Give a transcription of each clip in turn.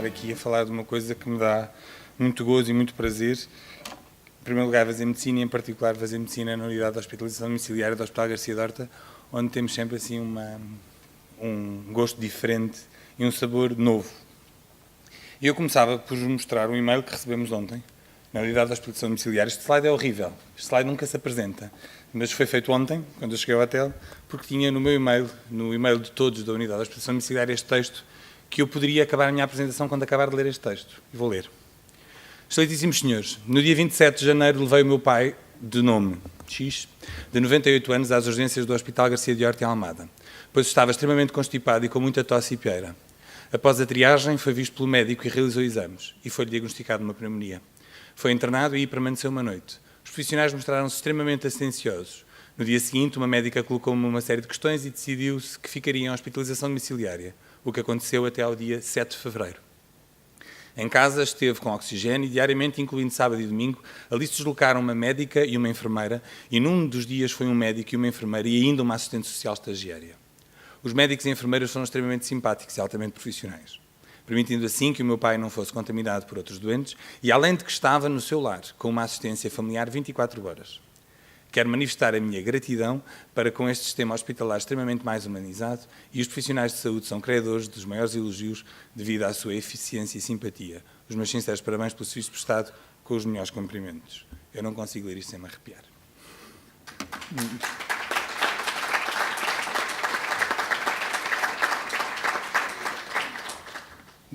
estar aqui a falar de uma coisa que me dá muito gozo e muito prazer. Em primeiro lugar, fazer medicina e, em particular, fazer medicina na unidade de hospitalização domiciliária do Hospital Garcia de Horta, onde temos sempre assim um gosto diferente e um sabor novo. E eu começava por vos mostrar um e-mail que recebemos ontem, na unidade de hospitalização domiciliária. Este slide é horrível, este slide nunca se apresenta, mas foi feito ontem, quando eu cheguei ao hotel, porque tinha no meu e-mail, no e-mail de todos da unidade de hospitalização domiciliária, este texto, que eu poderia acabar a minha apresentação quando acabar de ler este texto. E vou ler. Excelentíssimos senhores, no dia 27 de janeiro levei o meu pai, de nome X, de 98 anos, às urgências do Hospital Garcia de Horta em Almada, pois estava extremamente constipado e com muita tosse e pieira. Após a triagem, foi visto pelo médico e realizou exames, e foi-lhe diagnosticado uma pneumonia. Foi internado e aí permaneceu uma noite. Os profissionais mostraram-se extremamente atenciosos. No dia seguinte, uma médica colocou-me uma série de questões e decidiu-se que ficaria em hospitalização domiciliária, o que aconteceu até ao dia 7 de fevereiro. Em casa esteve com oxigênio e diariamente, incluindo sábado e domingo, ali se deslocaram uma médica e uma enfermeira, e num dos dias foi um médico e uma enfermeira e ainda uma assistente social estagiária. Os médicos e enfermeiras foram extremamente simpáticos e altamente profissionais, permitindo assim que o meu pai não fosse contaminado por outros doentes e, além de que estava no seu lar, com uma assistência familiar 24 horas. Quero manifestar a minha gratidão para com este sistema hospitalar extremamente mais humanizado e os profissionais de saúde são credores dos maiores elogios devido à sua eficiência e simpatia. Os meus sinceros parabéns pelo serviço prestado com os melhores cumprimentos. Eu não consigo ler isto sem me arrepiar.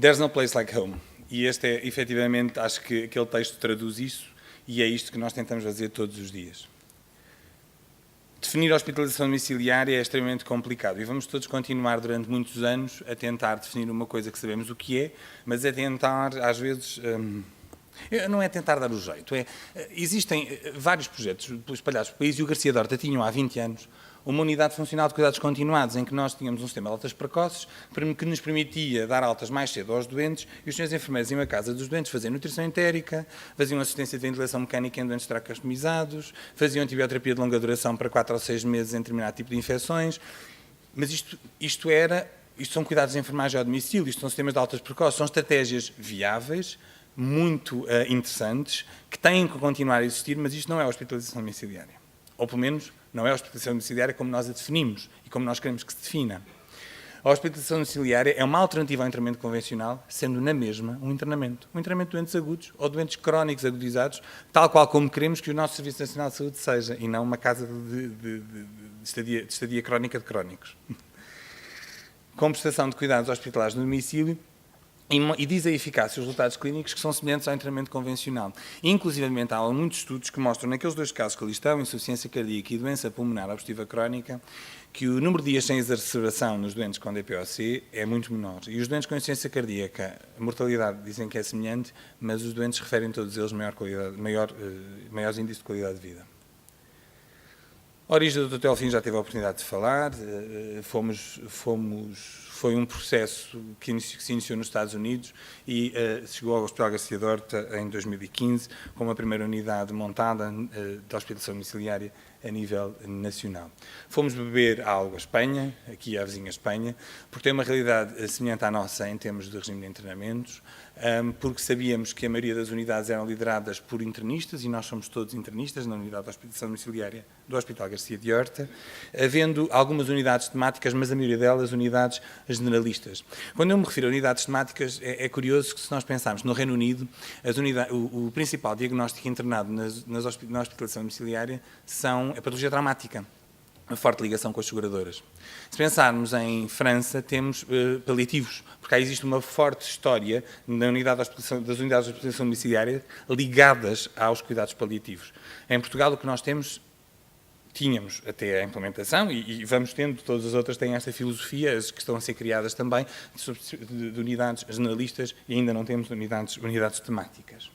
There's no place like home. E este é, efetivamente, acho que aquele texto traduz isso e é isto que nós tentamos fazer todos os dias. Definir a hospitalização domiciliária é extremamente complicado e vamos todos continuar durante muitos anos a tentar definir uma coisa que sabemos o que é, mas a tentar, às vezes, não é tentar dar o jeito. Existem vários projetos espalhados pelo país e o Garcia de Horta tinha há 20 anos uma unidade funcional de cuidados continuados em que nós tínhamos um sistema de altas precoces que nos permitia dar altas mais cedo aos doentes e os senhores enfermeiros iam à casa dos doentes fazer nutrição entérica, faziam assistência de ventilação mecânica em doentes traqueostomizados, faziam antibioterapia de longa duração para 4 ou 6 meses em determinado tipo de infecções. Mas isto são cuidados de enfermagem ao domicílio, isto são sistemas de altas precoces, são estratégias viáveis, muito interessantes, que têm que continuar a existir, mas isto não é a hospitalização domiciliária. Ou pelo menos não é a hospitalização domiciliária como nós a definimos e como nós queremos que se defina. A hospitalização domiciliária é uma alternativa ao internamento convencional, sendo na mesma um internamento. Um internamento de doentes agudos ou doentes crónicos agudizados, tal qual como queremos que o nosso Serviço Nacional de Saúde seja, e não uma casa de estadia crónica de crónicos. Com prestação de cuidados hospitalares no domicílio, e diz a eficácia os resultados clínicos que são semelhantes ao internamento convencional. Inclusivamente, há muitos estudos que mostram, naqueles dois casos que ali estão, insuficiência cardíaca e doença pulmonar obstrutiva crónica, que o número de dias sem exacerbação nos doentes com DPOC é muito menor. E os doentes com insuficiência cardíaca, a mortalidade dizem que é semelhante, mas os doentes referem todos eles maiores índices de qualidade de vida. A origem do Dr. Teófilo já teve a oportunidade de falar, foi um processo que se iniciou nos Estados Unidos e chegou ao Hospital Garcia de Horta em 2015, com uma primeira unidade montada de hospitalização domiciliária a nível nacional. Fomos beber algo à Espanha, aqui à vizinha Espanha, porque tem uma realidade semelhante à nossa em termos de regime de internamentos, porque sabíamos que a maioria das unidades eram lideradas por internistas, e nós somos todos internistas na unidade de hospitalização domiciliária do Hospital Garcia de Horta, havendo algumas unidades temáticas, mas a maioria delas unidades generalistas. Quando eu me refiro a unidades temáticas, é curioso que se nós pensarmos no Reino Unido, o principal diagnóstico internado na hospitalização domiciliária é patologia traumática, uma forte ligação com as seguradoras. Se pensarmos em França, temos paliativos, porque aí existe uma forte história das unidades de hospitalização domiciliária ligadas aos cuidados paliativos. Em Portugal, o que nós tínhamos até a implementação, e vamos tendo, todas as outras têm esta filosofia, as que estão a ser criadas também, de unidades generalistas, e ainda não temos unidades temáticas.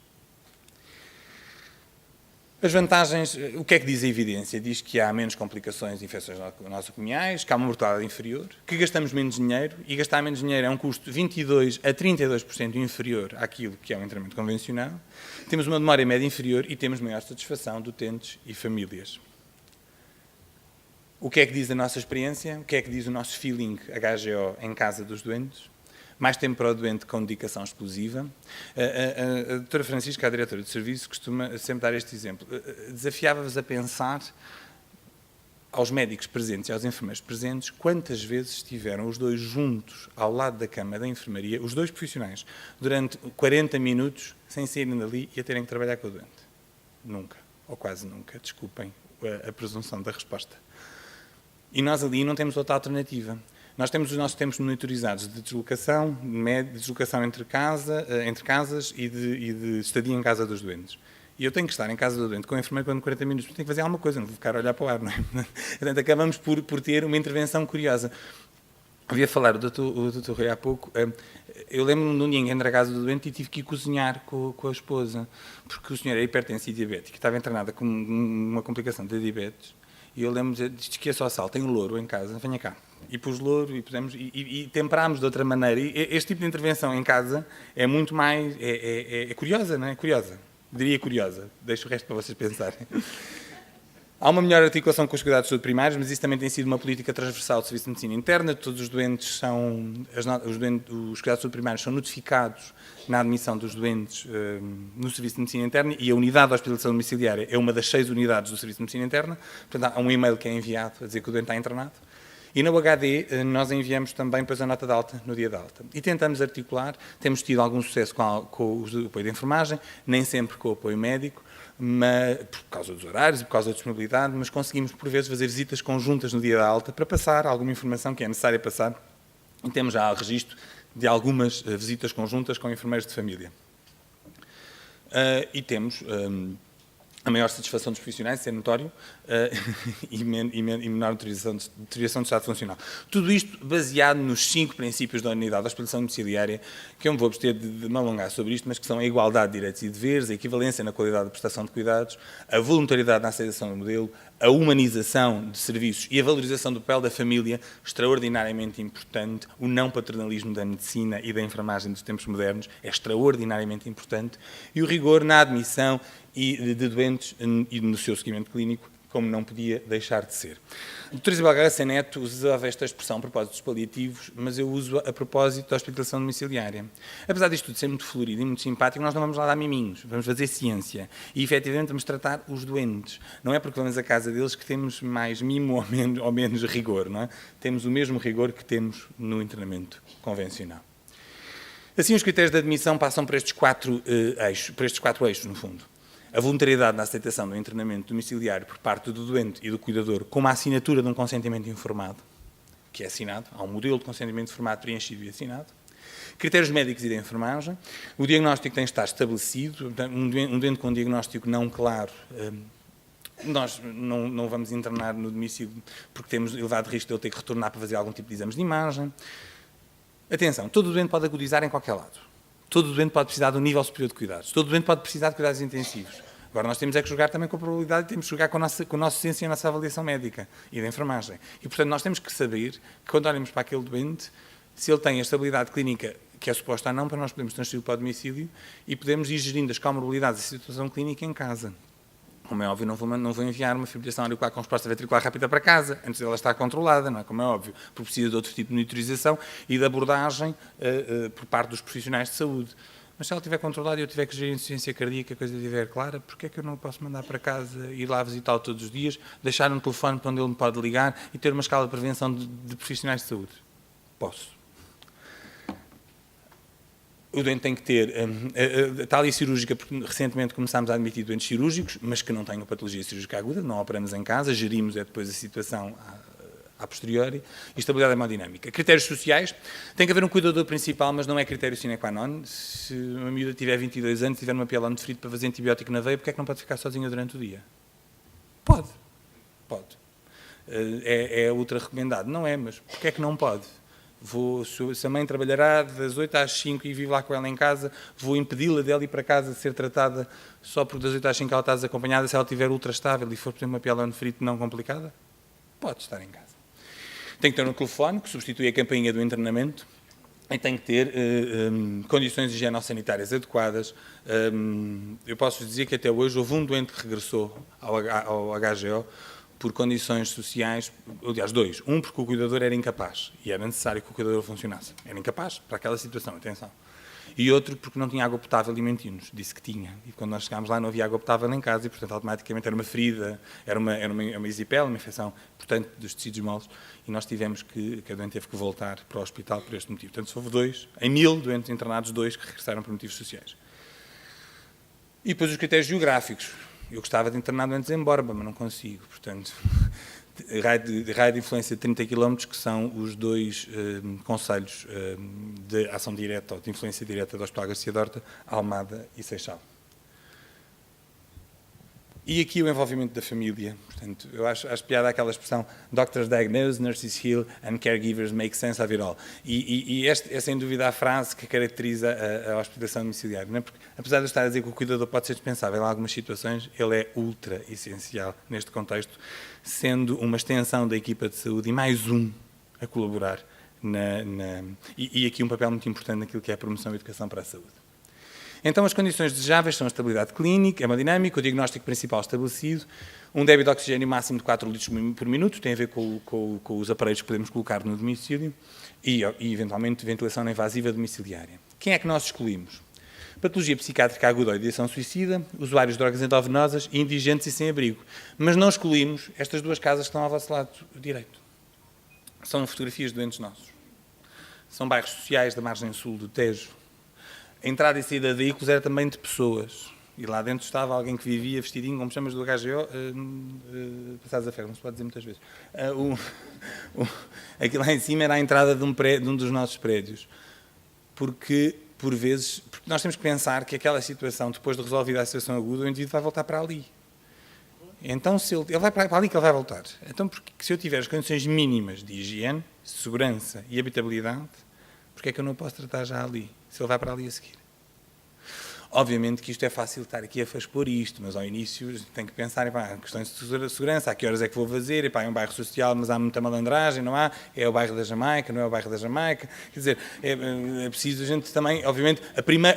As vantagens, o que é que diz a evidência? Diz que há menos complicações de infecções nosocomiais, que há uma mortalidade inferior, que gastamos menos dinheiro, e gastar menos dinheiro é um custo 22% a 32% inferior àquilo que é um internamento convencional. Temos uma demora média inferior e temos maior satisfação de utentes e famílias. O que é que diz a nossa experiência? O que é que diz o nosso feeling HGO em casa dos doentes? mais tempo para o doente com dedicação exclusiva. A doutora Francisca, a diretora de serviço, costuma sempre dar este exemplo. Desafiava-vos a pensar, aos médicos presentes e aos enfermeiros presentes, quantas vezes estiveram os dois juntos ao lado da cama da enfermaria, os dois profissionais, durante 40 minutos, sem saírem dali e a terem que trabalhar com o doente. Nunca, ou quase nunca, desculpem a presunção da resposta. E nós ali não temos outra alternativa. Nós temos os nossos tempos monitorizados de deslocação, entre casas e de estadia em casa dos doentes. E eu tenho que estar em casa do doente com o enfermeiro quando 40 minutos, tenho que fazer alguma coisa, não vou ficar a olhar para o ar, não é? Portanto, acabamos por ter uma intervenção curiosa. Ouvia falar o doutor Rui há pouco. Eu lembro-me de um dia em que entrei à casa do doente e tive que ir cozinhar com a esposa, porque o senhor é hipertenso e diabético, estava internado com uma complicação de diabetes, e eu lembro-me de que é só sal, tenho louro em casa, venha cá. E pus louro e temperámos de outra maneira. E este tipo de intervenção em casa é muito mais... é curiosa, não é? Curiosa. Diria curiosa. Deixo o resto para vocês pensarem. Há uma melhor articulação com os cuidados de saúde primários, mas isso também tem sido uma política transversal do Serviço de Medicina Interna. Todos os doentes são... Os cuidados de saúde primários são notificados na admissão dos doentes no Serviço de Medicina Interna, e a unidade de hospitalização domiciliária é uma das 6 unidades do Serviço de Medicina Interna. Portanto, há um e-mail que é enviado a dizer que o doente está internado. E na UHD nós enviamos também depois a nota de alta no dia da alta. E tentamos articular, temos tido algum sucesso com o apoio de enfermagem, nem sempre com o apoio médico, mas, por causa dos horários e por causa da disponibilidade, mas conseguimos por vezes fazer visitas conjuntas no dia da alta para passar alguma informação que é necessária passar, e temos já registro de algumas visitas conjuntas com enfermeiros de família. E temos... a maior satisfação dos profissionais, isso é notório, e menor deterioração de estado funcional. Tudo isto baseado nos 5 princípios da unidade da hospitalização domiciliária, que eu me vou abster de me alongar sobre isto, mas que são a igualdade de direitos e deveres, a equivalência na qualidade de prestação de cuidados, a voluntariedade na aceitação do modelo, a humanização de serviços e a valorização do papel da família, extraordinariamente importante, o não paternalismo da medicina e da enfermagem dos tempos modernos é extraordinariamente importante, e o rigor na admissão e de doentes e no seu seguimento clínico, como não podia deixar de ser. A doutora Isabel Garcia Neto usava esta expressão a propósito dos paliativos, mas eu uso a propósito da hospitalização domiciliária. Apesar disto tudo ser muito florido e muito simpático, nós não vamos lá dar miminhos, vamos fazer ciência. E, efetivamente, vamos tratar os doentes. Não é porque vamos à casa deles que temos mais mimo ou menos rigor, não é? Temos o mesmo rigor que temos no internamento convencional. Assim, os critérios de admissão passam por estes 4 eixos, no fundo. A voluntariedade na aceitação do internamento domiciliário por parte do doente e do cuidador, com uma assinatura de um consentimento informado, que é assinado, há um modelo de consentimento informado preenchido e assinado. Critérios médicos e de enfermagem. O diagnóstico tem de estar estabelecido. Um doente com um diagnóstico não claro, nós não vamos internar no domicílio porque temos elevado risco de ele ter que retornar para fazer algum tipo de exames de imagem. Atenção, todo doente pode agudizar em qualquer lado. Todo doente pode precisar de um nível superior de cuidados. Todo doente pode precisar de cuidados intensivos. Agora, nós temos é que jogar também com a probabilidade, temos que jogar com o nosso senso e a nossa avaliação médica e da enfermagem. E, portanto, nós temos que saber que, quando olhamos para aquele doente, se ele tem a estabilidade clínica que é suposta ou não, para nós podemos transferir para o domicílio e podemos ir gerindo as comorbilidades e a situação clínica em casa. Como é óbvio, não vou enviar uma fibrilação auricular com resposta ventricular rápida para casa, antes dela estar controlada, não é? Como é óbvio, porque precisa de outro tipo de monitorização e de abordagem por parte dos profissionais de saúde. Mas se ela estiver controlada e eu tiver que gerir insuficiência cardíaca, a coisa estiver clara, porquê é que eu não posso mandar para casa, ir lá visitá-lo todos os dias, deixar um telefone para onde ele me pode ligar e ter uma escala de prevenção de profissionais de saúde? Posso. O doente tem que ter a tal e cirúrgica, porque recentemente começámos a admitir doentes cirúrgicos, mas que não tenham patologia cirúrgica aguda, não operamos em casa, gerimos depois a situação a posteriori, e estabilidade hemodinâmica. Critérios sociais, tem que haver um cuidador principal, mas não é critério sine qua non. Se uma miúda tiver 22 anos, tiver uma pielone de ferida para fazer antibiótico na veia, porque é que não pode ficar sozinha durante o dia? Pode. É ultra recomendado. Não é, mas porque é que não pode? Se a mãe trabalhará das 8 às 5 e vive lá com ela em casa, vou impedi-la dela ir para casa de ser tratada só porque das 8 às 5 ela está desacompanhada, se ela estiver ultra estável e for, por exemplo, uma pielone de ferida não complicada? Pode estar em casa. Tem que ter um telefone que substitui a campainha do internamento e tem que ter condições higieno-sanitárias adequadas. Eu posso dizer que até hoje houve um doente que regressou ao HGO por condições sociais, aliás, dois. Um, porque o cuidador era incapaz, e era necessário que o cuidador funcionasse. Era incapaz para aquela situação, atenção. E outro, porque não tinha água potável e mentiu-nos. Disse que tinha. E quando nós chegámos lá não havia água potável em casa e, portanto, automaticamente era uma ferida, era uma isipel, uma infecção, portanto, dos tecidos moles. E nós tivemos que a doente teve que voltar para o hospital por este motivo. Portanto, houve dois, em 1000 doentes internados, 2 que regressaram por motivos sociais. E depois os critérios geográficos. Eu gostava de internar doentes em Borba, mas não consigo. Portanto, raio de influência de 30 km, que são os dois concelhos de ação direta ou de influência direta do Hospital Garcia Dorta, Almada e Seixal. E aqui o envolvimento da família. Portanto, eu acho piada aquela expressão doctors diagnose, nurses heal and caregivers make sense of it all. E esta é sem dúvida a frase que caracteriza a hospitalização domiciliar. Não é? Porque, apesar de eu estar a dizer que o cuidador pode ser dispensável em algumas situações, ele é ultra essencial neste contexto, sendo uma extensão da equipa de saúde e mais um a colaborar e aqui um papel muito importante naquilo que é a promoção e educação para a saúde. Então, as condições desejáveis são a estabilidade clínica, a hemodinâmica, o diagnóstico principal estabelecido, um débito de oxigênio máximo de 4 litros por minuto, tem a ver com os aparelhos que podemos colocar no domicílio, e eventualmente, ventilação não invasiva domiciliária. Quem é que nós escolhemos? Patologia psiquiátrica aguda ou ideação suicida, usuários de drogas endovenosas, indigentes e sem abrigo. Mas não escolhemos estas duas casas que estão ao vosso lado direito. São fotografias de doentes nossos. São bairros sociais da margem sul do Tejo. A entrada e saída de veículos era também de pessoas. E lá dentro estava alguém que vivia vestidinho, como chamas do HGO, passados a ferro, não se pode dizer muitas vezes. Aqui lá em cima era a entrada de um dos nossos prédios. Porque nós temos que pensar que aquela situação, depois de resolvida a situação aguda, o indivíduo vai voltar para ali. Então, se ele vai para ali que ele vai voltar. Então, porque se eu tiver as condições mínimas de higiene, segurança e habitabilidade, porque é que eu não posso tratar já ali, se ele vai para ali a seguir? Obviamente que isto é fácil estar aqui a expor isto, mas ao início tem que pensar, questões de segurança, a que horas é que vou fazer, é um bairro social, mas há muita malandragem, não há? É o bairro da Jamaica, não é o bairro da Jamaica? Quer dizer, é preciso a gente também, obviamente,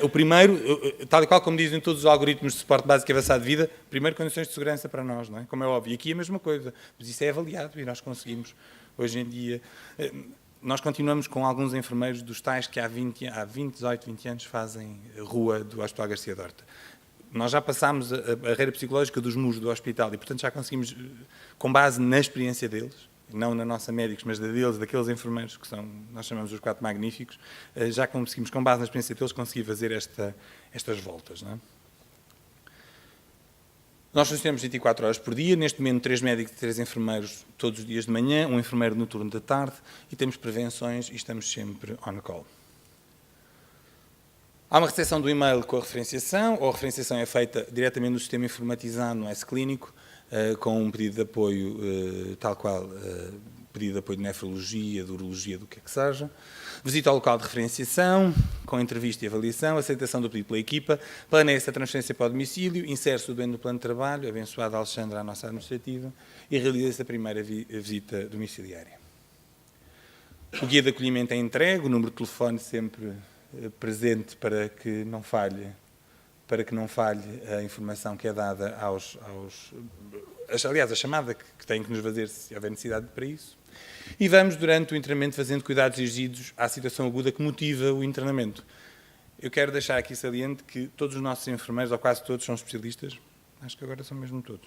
o primeiro, tal e qual como dizem todos os algoritmos de suporte básico e avançado de vida, primeiro condições de segurança para nós, não é? Como é óbvio. E aqui é a mesma coisa, mas isso é avaliado e nós conseguimos, hoje em dia... Nós continuamos com alguns enfermeiros dos tais que há 18, 20 anos fazem rua do Hospital Garcia Dorta. Nós já passámos a barreira psicológica dos muros do hospital e, portanto, já conseguimos, com base na experiência deles, não na nossa médicos, mas da deles, daqueles enfermeiros que são, nós chamamos os 4 magníficos, já conseguimos, com base na experiência deles, conseguir fazer estas voltas, não é? Nós funcionamos 24 horas por dia, neste momento 3 médicos e 3 enfermeiros todos os dias de manhã, um enfermeiro no turno da tarde, e temos prevenções e estamos sempre on call. Há uma recepção do e-mail com a referenciação, ou a referenciação é feita diretamente no sistema informatizado, no S-Clínico, com um pedido de apoio, tal qual, pedido de apoio de nefrologia, de urologia, do que é que seja. Visita ao local de referenciação, com entrevista e avaliação, aceitação do pedido pela equipa, planeia-se a transferência para o domicílio, insere-se o doente no plano de trabalho, abençoada Alexandra, a nossa administrativa, e realiza-se a primeira visita domiciliária. O guia de acolhimento é entregue, o número de telefone sempre presente para que não falhe a informação que é dada aliás, a chamada que tem que nos fazer se houver necessidade para isso. E vamos, durante o internamento, fazendo cuidados exigidos à situação aguda que motiva o internamento. Eu quero deixar aqui saliente que todos os nossos enfermeiros, ou quase todos, são especialistas. Acho que agora são mesmo todos.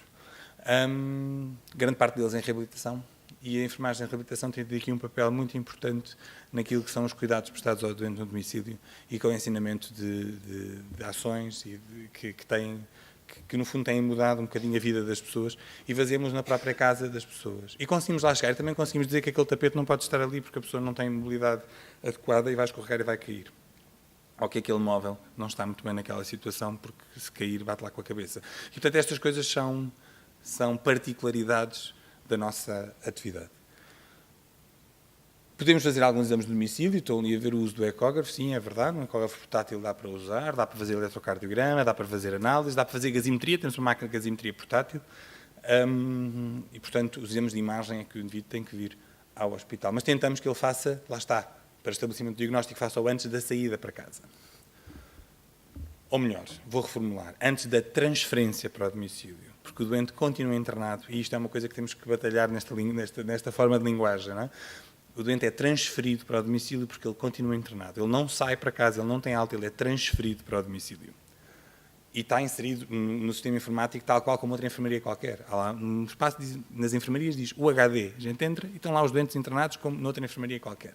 Grande parte deles em reabilitação. E a enfermagem em reabilitação tem tido aqui um papel muito importante naquilo que são os cuidados prestados ao doente no domicílio e com o ensinamento de ações que no fundo têm mudado um bocadinho a vida das pessoas e fazemos na própria casa das pessoas. E conseguimos lá chegar e também conseguimos dizer que aquele tapete não pode estar ali porque a pessoa não tem mobilidade adequada e vai escorregar e vai cair. Ou que aquele móvel não está muito bem naquela situação porque se cair bate lá com a cabeça. E portanto estas coisas são particularidades da nossa atividade. Podemos fazer alguns exames de domicílio, estou ali a ver o uso do ecógrafo, sim, é verdade, um ecógrafo portátil dá para usar, dá para fazer eletrocardiograma, dá para fazer análise, dá para fazer gazimetria, temos uma máquina de gazimetria portátil, e portanto os exames de imagem é que o indivíduo tem que vir ao hospital. Mas tentamos que ele faça, lá está, para estabelecimento de diagnóstico, faça-o antes da saída para casa. Ou melhor, vou reformular, antes da transferência para o domicílio. porque o doente continua internado, e isto é uma coisa que temos que batalhar nesta forma de linguagem, não é? O doente é transferido para o domicílio porque ele continua internado. Ele não sai para casa, ele não tem alta, ele é transferido para o domicílio. E está inserido no sistema informático tal qual como outra enfermaria qualquer. Há lá um espaço, nas enfermarias diz UHD. A gente entra e estão lá os doentes internados como noutra enfermaria qualquer.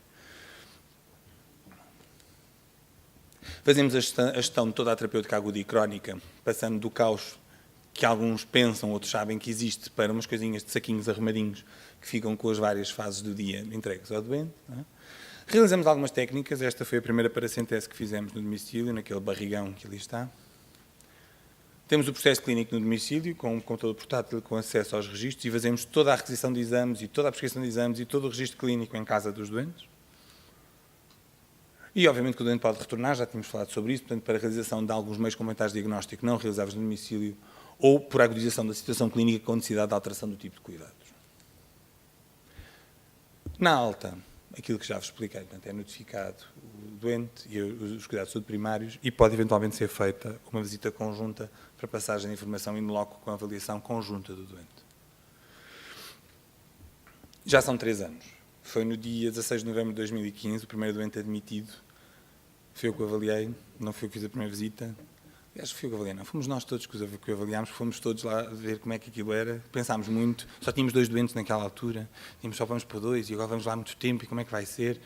Fazemos a gestão de toda a terapêutica aguda e crónica, passando do caos que alguns pensam, outros sabem que existe, para umas coisinhas de saquinhos arrumadinhos que ficam com as várias fases do dia entregues ao doente. Não é? Realizamos algumas técnicas. Esta foi a primeira paracentese que fizemos no domicílio, naquele barrigão que ali está. Temos o processo clínico no domicílio, com um computador portátil com acesso aos registros, e fazemos toda a requisição de exames e toda a prescrição de exames e todo o registro clínico em casa dos doentes. E, obviamente, que o doente pode retornar, já tínhamos falado sobre isso, portanto, para a realização de alguns meios complementares de diagnóstico não realizáveis no domicílio ou por agudização da situação clínica com necessidade de alteração do tipo de cuidados. Na alta, aquilo que já vos expliquei, portanto, é notificado o doente e os cuidados de saúde primários e pode eventualmente ser feita uma visita conjunta para passagem de informação in loco com a avaliação conjunta do doente. Já são 3 anos. Foi no dia 16 de novembro de 2015, o primeiro doente admitido. Foi eu que o avaliei, não fui eu que fiz a primeira visita. Acho que fui eu que avaliei, não. Fomos nós todos que o avaliámos, fomos todos lá ver como é que aquilo era. Pensámos muito, só tínhamos 2 doentes naquela altura, só vamos para 2 e agora vamos lá há muito tempo e como é que vai ser?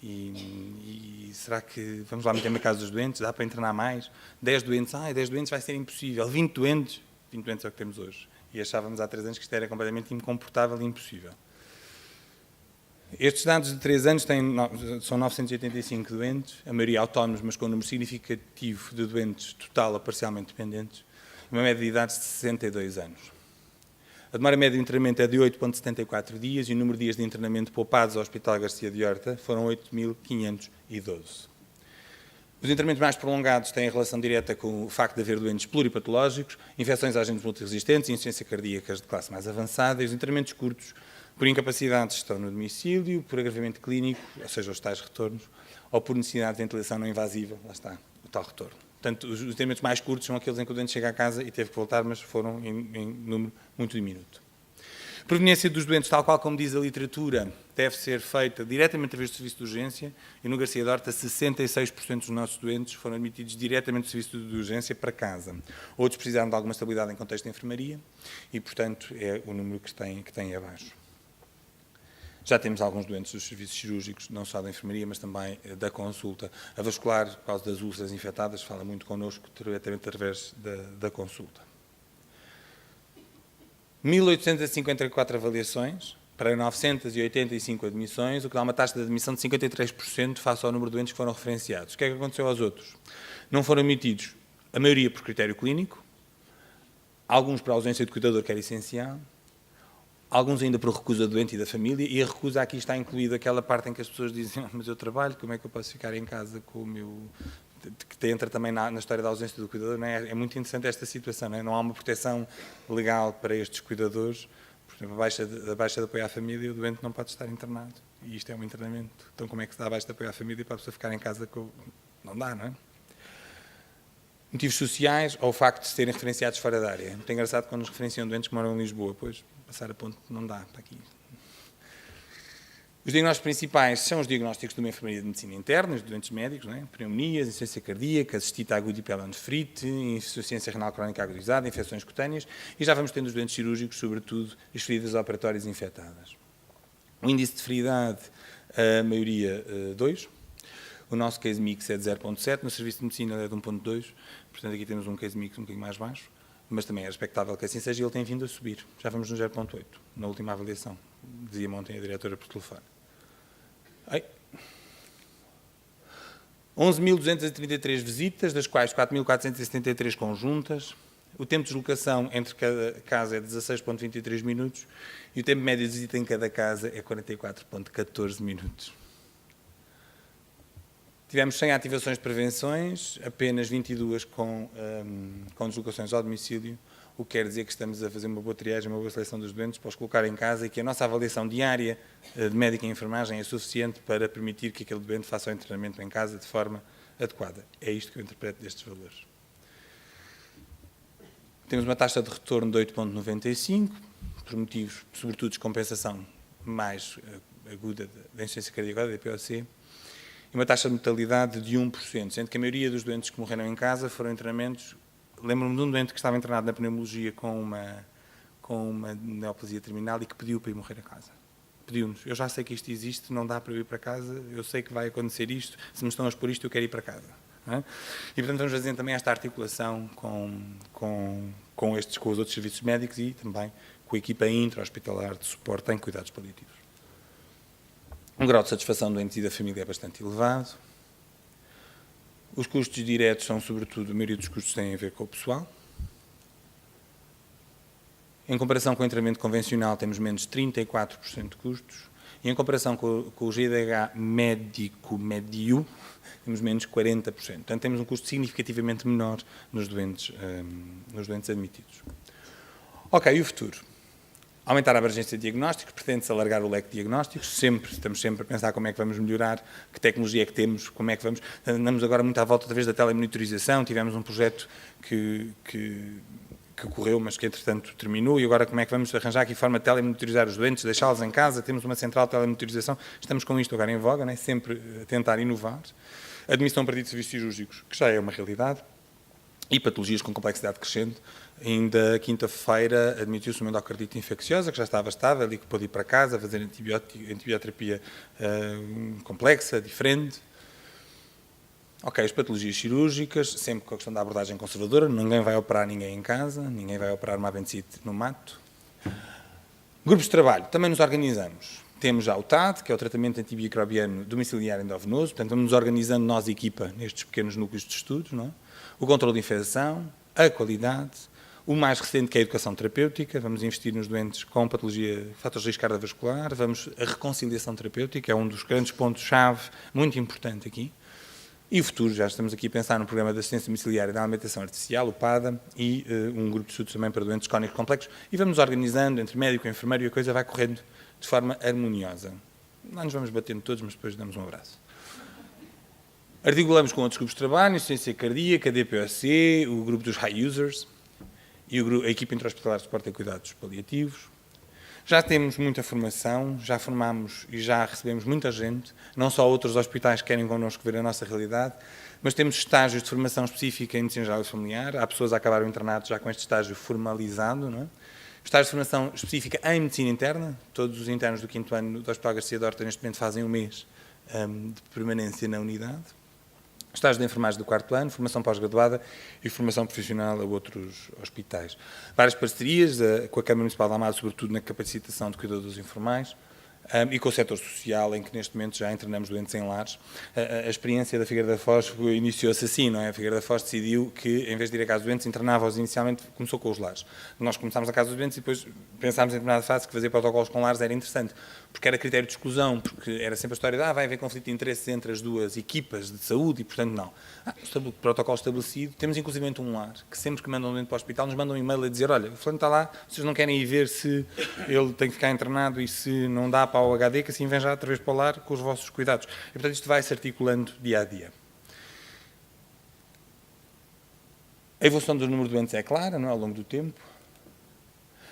E será que vamos lá meter na casa dos doentes? Dá para internar mais? 10 doentes, 10 doentes vai ser impossível. 20 doentes é o que temos hoje. E achávamos há 3 anos que isto era completamente incomportável e impossível. Estes dados de 3 anos são 985 doentes, a maioria autónomos, mas com um número significativo de doentes total ou parcialmente dependentes, uma média de idades de 62 anos. A demora média de internamento é de 8,74 dias e o número de dias de internamento poupados ao Hospital Garcia de Horta foram 8.512. Os internamentos mais prolongados têm relação direta com o facto de haver doentes pluripatológicos, infecções a agentes multiresistentes e insuficiência cardíacas de classe mais avançada, e os internamentos curtos por incapacidades estão no domicílio, por agravamento clínico, ou seja, os tais retornos, ou por necessidade de ventilação não invasiva, lá está, o tal retorno. Portanto, os internamentos mais curtos são aqueles em que o doente chega à casa e teve que voltar, mas foram em número muito diminuto. A proveniência dos doentes, tal qual como diz a literatura, deve ser feita diretamente através do serviço de urgência, e no Garcia de Horta 66% dos nossos doentes foram admitidos diretamente do serviço de urgência para casa. Outros precisaram de alguma estabilidade em contexto de enfermaria e, portanto, é o número que tem abaixo. Já temos alguns doentes dos serviços cirúrgicos, não só da enfermaria, mas também da consulta. A vascular, por causa das úlceras infectadas, fala muito connosco diretamente através da consulta. 1.854 avaliações para 985 admissões, o que dá uma taxa de admissão de 53% face ao número de doentes que foram referenciados. O que é que aconteceu aos outros? Não foram admitidos, a maioria por critério clínico, alguns por ausência de cuidador, que era essencial, alguns ainda por recusa do doente e da família, e a recusa aqui está incluída aquela parte em que as pessoas dizem mas eu trabalho, como é que eu posso ficar em casa com o meu... que entra também na história da ausência do cuidador, não é? É muito interessante esta situação, não é? Não há uma proteção legal para estes cuidadores, por exemplo, a baixa de apoio à família, o doente não pode estar internado, e isto é um internamento. Então como é que se dá a baixa de apoio à família para a pessoa ficar em casa com... Não dá, não é? Motivos sociais ou o facto de serem referenciados fora da área. É muito engraçado quando nos referenciam doentes que moram em Lisboa, pois passar a ponto não dá, está aqui. Os diagnósticos principais são os diagnósticos de uma enfermaria de medicina interna, os doentes médicos, não é? Pneumonias, insuficiência cardíaca, cistite aguda e pielonefrite, insuficiência renal crónica agudizada, infecções cutâneas, e já vamos tendo os doentes cirúrgicos, sobretudo as feridas operatórias infectadas. O índice de feridade, a maioria 2. O nosso case mix é de 0,7, no serviço de medicina é de 1,2, portanto aqui temos um case mix um bocadinho mais baixo, mas também é expectável que assim seja e ele tem vindo a subir. Já vamos no 0,8, na última avaliação, dizia-me ontem a diretora por telefone. 11.233 visitas, das quais 4.473 conjuntas. O tempo de deslocação entre cada casa é 16,23 minutos e o tempo médio de visita em cada casa é 44,14 minutos. Tivemos 100 ativações de prevenções, apenas 22 com deslocações ao domicílio, o que quer dizer que estamos a fazer uma boa triagem, uma boa seleção dos doentes para os colocar em casa e que a nossa avaliação diária de médico e enfermagem é suficiente para permitir que aquele doente faça o internamento em casa de forma adequada. É isto que eu interpreto destes valores. Temos uma taxa de retorno de 8,95, por motivos, sobretudo, de compensação mais aguda da insuficiência cardíaca, da DPOC, e uma taxa de mortalidade de 1%, sendo que a maioria dos doentes que morreram em casa foram internamentos. Lembro-me de um doente que estava internado na pneumologia com uma neoplasia terminal e que pediu para ir morrer a casa. Pediu-nos: eu já sei que isto existe, não dá para eu ir para casa, eu sei que vai acontecer isto, se me estão a expor isto, eu quero ir para casa. Não é? E, portanto, vamos fazer também esta articulação com os outros serviços médicos e também com a equipa intra-hospitalar de suporte em cuidados paliativos. Um grau de satisfação do doente e da família é bastante elevado. Os custos diretos são, sobretudo, a maioria dos custos têm a ver com o pessoal. Em comparação com o internamento convencional, temos menos 34% de custos. E em comparação com o GDH médico médio, temos menos 40%. Portanto, temos um custo significativamente menor nos doentes admitidos. Ok, e o futuro? Aumentar a abrangência de diagnósticos, pretende-se alargar o leque de diagnósticos, estamos sempre a pensar como é que vamos melhorar, que tecnologia é que temos, como é que vamos... Andamos agora muito à volta, através da telemonitorização, tivemos um projeto que correu, mas que entretanto terminou, e agora como é que vamos arranjar aqui forma de telemonitorizar os doentes, deixá-los em casa, temos uma central de telemonitorização, estamos com isto agora em voga, né? Sempre a tentar inovar. Admissão a partir de serviços cirúrgicos, que já é uma realidade, e patologias com complexidade crescente. Ainda quinta-feira admitiu-se uma endocardite infecciosa, que já estava estável e que pôde ir para casa, fazer antibioterapia complexa, diferente. Ok, as patologias cirúrgicas, sempre com a questão da abordagem conservadora, ninguém vai operar ninguém em casa, ninguém vai operar uma apendicite no mato. Grupos de trabalho, também nos organizamos. Temos já o TAD, que é o tratamento antimicrobiano domiciliar endovenoso, portanto vamos nos organizando nós, equipa, nestes pequenos núcleos de estudos, não é? O controle de infecção, a qualidade, o mais recente que é a educação terapêutica, vamos investir nos doentes com patologia, fatores de risco cardiovascular, a reconciliação terapêutica, é um dos grandes pontos-chave, muito importante aqui. E o futuro, já estamos aqui a pensar no programa de assistência domiciliária da alimentação artificial, o PADA, e um grupo de estudos também para doentes crónicos complexos, e vamos organizando entre médico e enfermeiro e a coisa vai correndo de forma harmoniosa. Não nos vamos batendo todos, mas depois damos um abraço. Articulamos com outros grupos de trabalho, assistência cardíaca, DPOC, o grupo dos high users e a equipa intra-hospitalar de suporte a cuidados paliativos. Já temos muita formação, já formamos e já recebemos muita gente, não só outros hospitais que querem connosco ver a nossa realidade, mas temos estágios de formação específica em medicina geral e familiar, há pessoas a acabar o internato já com este estágio formalizado, não é? Estágio de formação específica em medicina interna, todos os internos do 5º ano do Hospital Garcia de Horta neste momento fazem um mês de permanência na unidade. Estágio de enfermagem do 4º ano, formação pós-graduada e formação profissional a outros hospitais. Várias parcerias com a Câmara Municipal de Almada, sobretudo na capacitação de cuidadores informais, e com o setor social, em que neste momento já internamos doentes em lares. A experiência da Figueira da Foz iniciou-se assim, não é? A Figueira da Foz decidiu que, em vez de ir a casa dos doentes, internava-os inicialmente, começou com os lares. Nós começámos a casa dos doentes e depois pensámos em determinada fase que fazer protocolos com lares era interessante, porque era critério de exclusão, porque era sempre a história de vai haver conflito de interesses entre as duas equipas de saúde e, portanto, não. Protocolo estabelecido. Temos, inclusivamente, um lar, que sempre que mandam um doente para o hospital, nos mandam um e-mail a dizer: olha, o fulano está lá, vocês não querem ir ver se ele tem que ficar internado e se não dá para o HD, que assim vem já outra vez para o lar com os vossos cuidados. E, portanto, isto vai se articulando dia a dia. A evolução do número de doentes é clara, não é? Ao longo do tempo.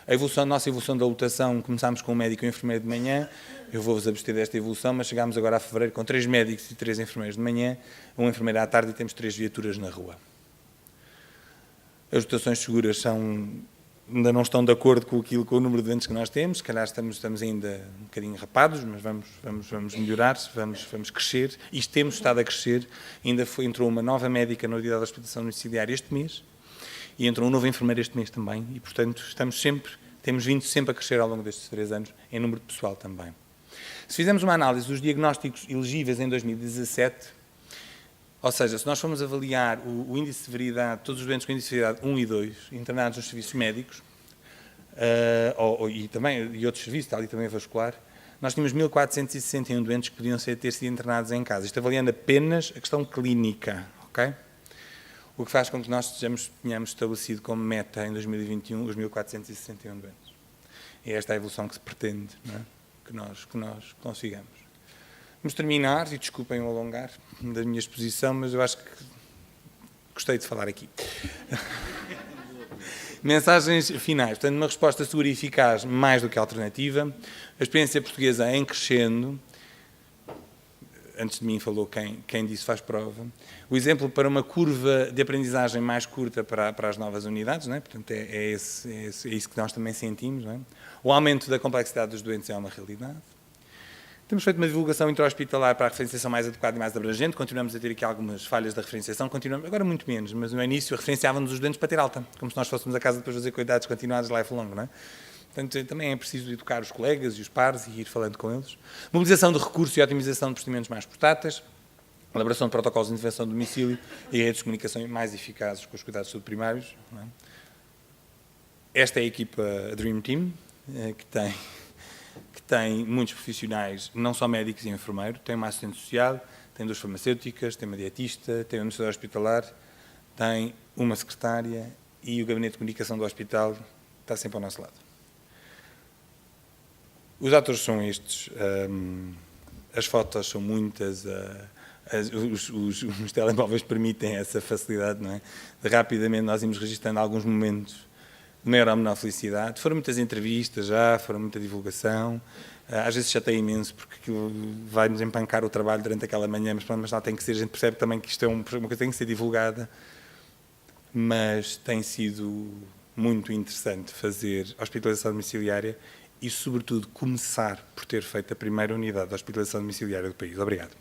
A nossa evolução da lotação, começámos com um médico e um enfermeiro de manhã, eu vou-vos abster desta evolução, mas chegámos agora a fevereiro com 3 médicos e 3 enfermeiros de manhã, um enfermeiro à tarde e temos 3 viaturas na rua. As dotações seguras ainda não estão de acordo com o número de doentes que nós temos, se calhar estamos ainda um bocadinho rapados, mas vamos melhorar, vamos crescer, e temos estado a crescer. Entrou uma nova médica na unidade de hospitalização domiciliária este mês, e entrou um novo enfermeiro este mês também, e portanto temos vindo sempre a crescer ao longo destes 3 anos, em número de pessoal também. Se fizermos uma análise dos diagnósticos elegíveis em 2017, ou seja, se nós formos avaliar o índice de severidade, todos os doentes com índice de severidade 1 e 2, internados nos serviços médicos, e outros serviços, ali também vascular, nós tínhamos 1.461 doentes que podiam ter sido internados em casa. Isto avaliando apenas a questão clínica, ok? O que faz com que nós tenhamos estabelecido como meta em 2021 os 1.461 doentes. E esta é a evolução que se pretende, não é? que nós consigamos. Vamos terminar, e desculpem o alongar da minha exposição, mas eu acho que gostei de falar aqui. Mensagens finais. Portanto, uma resposta segura e eficaz mais do que alternativa. A experiência portuguesa em crescendo. Antes de mim falou quem disso faz prova. O exemplo para uma curva de aprendizagem mais curta para as novas unidades, não é? Portanto, é isso que nós também sentimos. Não é? O aumento da complexidade dos doentes é uma realidade. Temos feito uma divulgação intra-hospitalar para a referenciação mais adequada e mais abrangente. Continuamos a ter aqui algumas falhas da referenciação, continuamos, agora muito menos, mas no início referenciávamos os doentes para ter alta, como se nós fôssemos a casa depois fazer cuidados continuados lifelong, não é? Portanto, também é preciso educar os colegas e os pares e ir falando com eles. Mobilização de recursos e otimização de procedimentos mais portáteis, elaboração de protocolos de intervenção do domicílio e redes de comunicação mais eficazes com os cuidados de saúde primários. Não é? Esta é a equipa Dream Team, que tem muitos profissionais, não só médicos e enfermeiros, tem uma assistente social, tem 2 farmacêuticas, tem uma dietista, tem um administrador hospitalar, tem uma secretária e o gabinete de comunicação do hospital está sempre ao nosso lado. Os atores são estes, as fotos são muitas, os telemóveis permitem essa facilidade, não é? Rapidamente nós íamos registrando alguns momentos de maior ou menor felicidade. Foram muitas entrevistas já, foram muita divulgação. Às vezes chateia imenso porque aquilo vai-nos empancar o trabalho durante aquela manhã, mas lá tem que ser, a gente percebe também que isto é uma coisa que tem que ser divulgada. Mas tem sido muito interessante fazer hospitalização domiciliária e, sobretudo, começar por ter feito a primeira unidade de hospitalização domiciliária do país. Obrigado.